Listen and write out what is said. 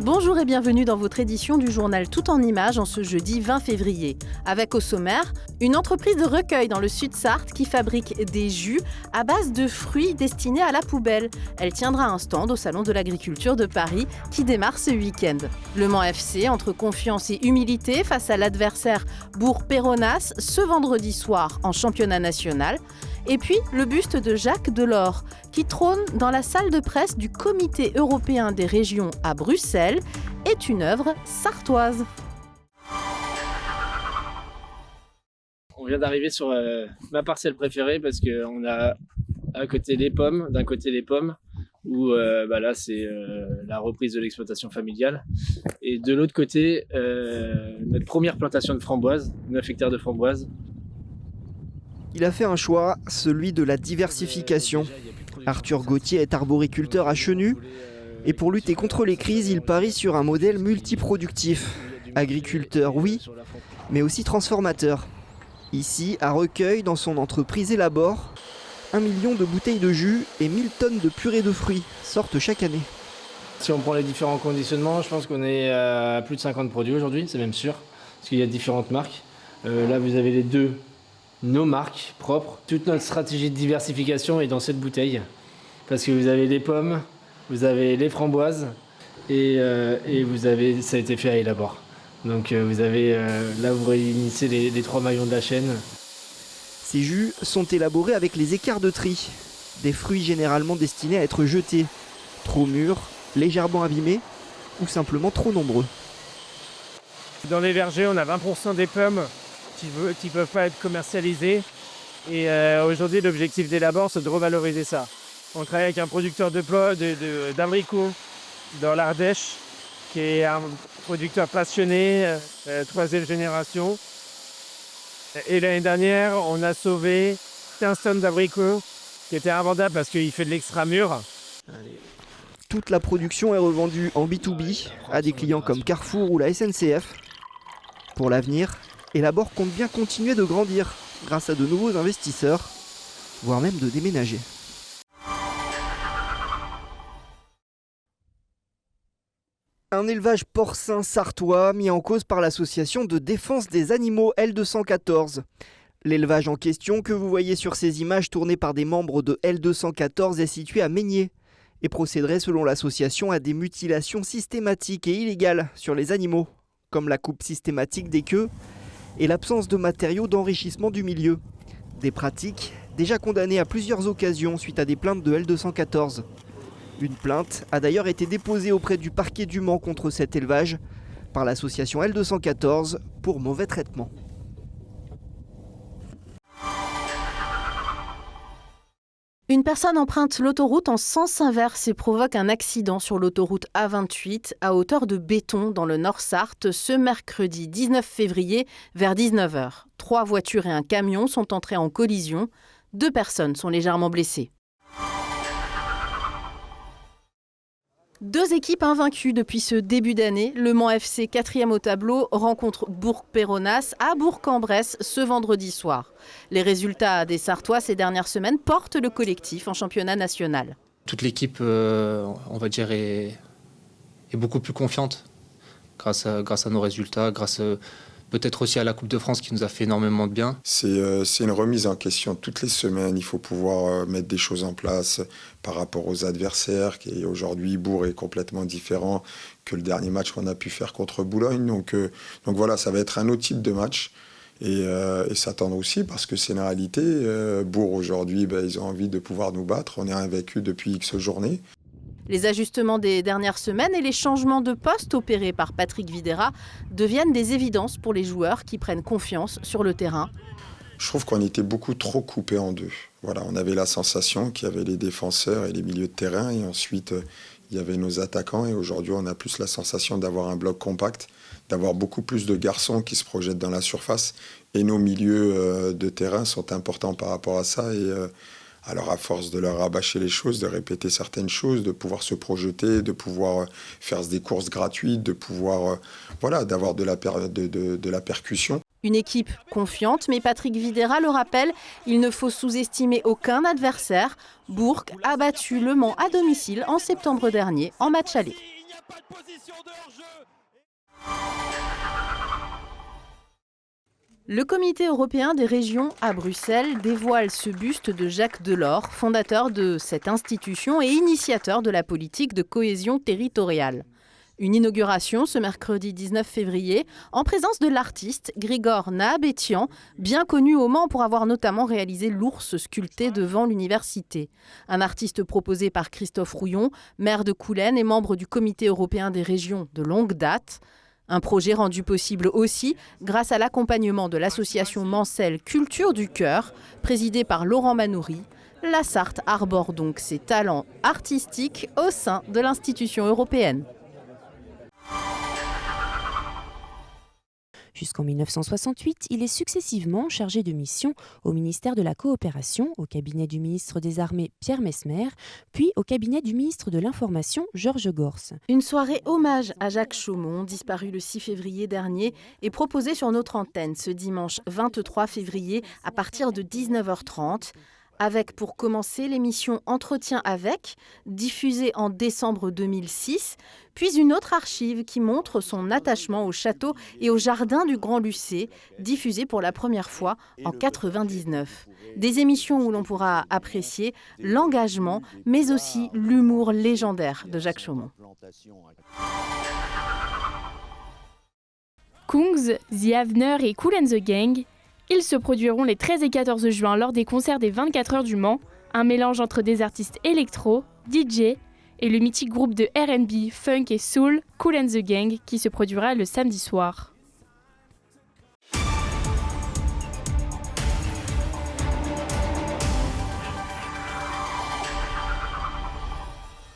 Bonjour et bienvenue dans votre édition du journal Tout en Images en ce jeudi 20 février. Avec au sommaire, une entreprise de recueil dans le Sud-Sarthe qui fabrique des jus à base de fruits destinés à la poubelle. Elle tiendra un stand au Salon de l'Agriculture de Paris qui démarre ce week-end. Le Mans FC entre confiance et humilité face à l'adversaire Bourg-Péronnas ce vendredi soir en championnat national. Et puis le buste de Jacques Delors qui trône dans la salle de presse du Comité européen des régions à Bruxelles est une œuvre sartoise. On vient d'arriver sur ma parcelle préférée parce qu'on a à côté les pommes, d'un côté les pommes où là c'est la reprise de l'exploitation familiale et de l'autre côté notre première plantation de framboises, 9 hectares de framboises. Il a fait un choix, celui de la diversification. Arthur Gauthier est arboriculteur à Chenu et pour lutter contre les crises, il parie sur un modèle multiproductif. Agriculteur, oui, mais aussi transformateur. Ici, à Recueil, dans son entreprise élabore 1 million de bouteilles de jus et 1000 tonnes de purée de fruits sortent chaque année. Si on prend les différents conditionnements, je pense qu'on est à plus de 50 produits aujourd'hui, c'est même sûr, parce qu'il y a différentes marques. Là, vous avez les deux. Nos marques propres. Toute notre stratégie de diversification est dans cette bouteille. Parce que vous avez les pommes, vous avez les framboises et vous avez, ça a été fait à Élabore. Donc vous avez, là vous réunissez les trois maillons de la chaîne. Ces jus sont élaborés avec les écarts de tri. Des fruits généralement destinés à être jetés. Trop mûrs, légèrement abîmés ou simplement trop nombreux. Dans les vergers, on a 20% des pommes qui ne peuvent pas être commercialisés. Et aujourd'hui, l'objectif d'Élabore, c'est de revaloriser ça. On travaille avec un producteur d'abricots dans l'Ardèche, qui est un producteur passionné, 3e génération. Et l'année dernière, on a sauvé 15 tonnes d'abricots, qui étaient invendables parce qu'il fait de l'extra-mûr. Toute la production est revendue en B2B à des clients comme Carrefour ou la SNCF. Pour l'avenir, Élabore compte bien continuer de grandir grâce à de nouveaux investisseurs, voire même de déménager. Un élevage porcin sartois mis en cause par l'association de défense des animaux L214. L'élevage en question que vous voyez sur ces images tournées par des membres de L214 est situé à Meigné et procéderait selon l'association à des mutilations systématiques et illégales sur les animaux, comme la coupe systématique des queues et l'absence de matériaux d'enrichissement du milieu. Des pratiques déjà condamnées à plusieurs occasions suite à des plaintes de L214. Une plainte a d'ailleurs été déposée auprès du parquet du Mans contre cet élevage par l'association L214 pour mauvais traitement. Une personne emprunte l'autoroute en sens inverse et provoque un accident sur l'autoroute A28 à hauteur de Béton dans le Nord-Sarthe ce mercredi 19 février vers 19h. 3 voitures et un camion sont entrés en collision. 2 personnes sont légèrement blessées. 2 équipes invaincues depuis ce début d'année. Le Mans FC, 4e au tableau, rencontre Bourg-Péronnas à Bourg-en-Bresse ce vendredi soir. Les résultats des Sartois ces dernières semaines portent le collectif en championnat national. Toute l'équipe, on va dire, est beaucoup plus confiante grâce à nos résultats, grâce peut-être aussi à la Coupe de France qui nous a fait énormément de bien. C'est une remise en question toutes les semaines. Il faut pouvoir mettre des choses en place par rapport aux adversaires. Qui aujourd'hui, Bourg est complètement différent que le dernier match qu'on a pu faire contre Boulogne. Donc voilà, ça va être un autre type de match. Et s'attendre aussi parce que c'est une réalité. Bourg aujourd'hui, ils ont envie de pouvoir nous battre. On est invaincus depuis X journées. Les ajustements des dernières semaines et les changements de poste opérés par Patrick Videra deviennent des évidences pour les joueurs qui prennent confiance sur le terrain. Je trouve qu'on était beaucoup trop coupés en deux. Voilà, on avait la sensation qu'il y avait les défenseurs et les milieux de terrain et ensuite il y avait nos attaquants et aujourd'hui on a plus la sensation d'avoir un bloc compact, d'avoir beaucoup plus de garçons qui se projettent dans la surface et nos milieux de terrain sont importants par rapport à ça et alors à force de leur rabâcher les choses, de répéter certaines choses, de pouvoir se projeter, de pouvoir faire des courses gratuites, de pouvoir d'avoir de la percussion. Une équipe confiante, mais Patrick Videra le rappelle, il ne faut sous-estimer aucun adversaire. Bourg a battu Le Mans à domicile en septembre dernier en match aller. a pas de position de hors-jeu. Le Comité européen des régions à Bruxelles dévoile ce buste de Jacques Delors, fondateur de cette institution et initiateur de la politique de cohésion territoriale. Une inauguration ce mercredi 19 février en présence de l'artiste Grigor Nahabetian, bien connu au Mans pour avoir notamment réalisé l'ours sculpté devant l'université. Un artiste proposé par Christophe Rouillon, maire de Coulennes et membre du Comité européen des régions de longue date. Un projet rendu possible aussi grâce à l'accompagnement de l'association Mancel Culture du Cœur, présidée par Laurent Manoury. La Sarthe arbore donc ses talents artistiques au sein de l'institution européenne. Jusqu'en 1968, il est successivement chargé de mission au ministère de la Coopération, au cabinet du ministre des Armées Pierre Messmer, puis au cabinet du ministre de l'Information Georges Gors. Une soirée hommage à Jacques Chaumont, disparu le 6 février dernier, est proposée sur notre antenne ce dimanche 23 février à partir de 19h30. Avec pour commencer l'émission Entretien avec, diffusée en décembre 2006, puis une autre archive qui montre son attachement au château et au jardin du Grand-Lucé, diffusée pour la première fois en 1999. Des émissions où l'on pourra apprécier l'engagement, mais aussi l'humour légendaire de Jacques Chaumont. Kungs, The Avener et Kool and the Gang. Ils se produiront les 13 et 14 juin lors des concerts des 24 heures du Mans, un mélange entre des artistes électro, DJ et le mythique groupe de R&B, funk et soul Kool and the Gang qui se produira le samedi soir.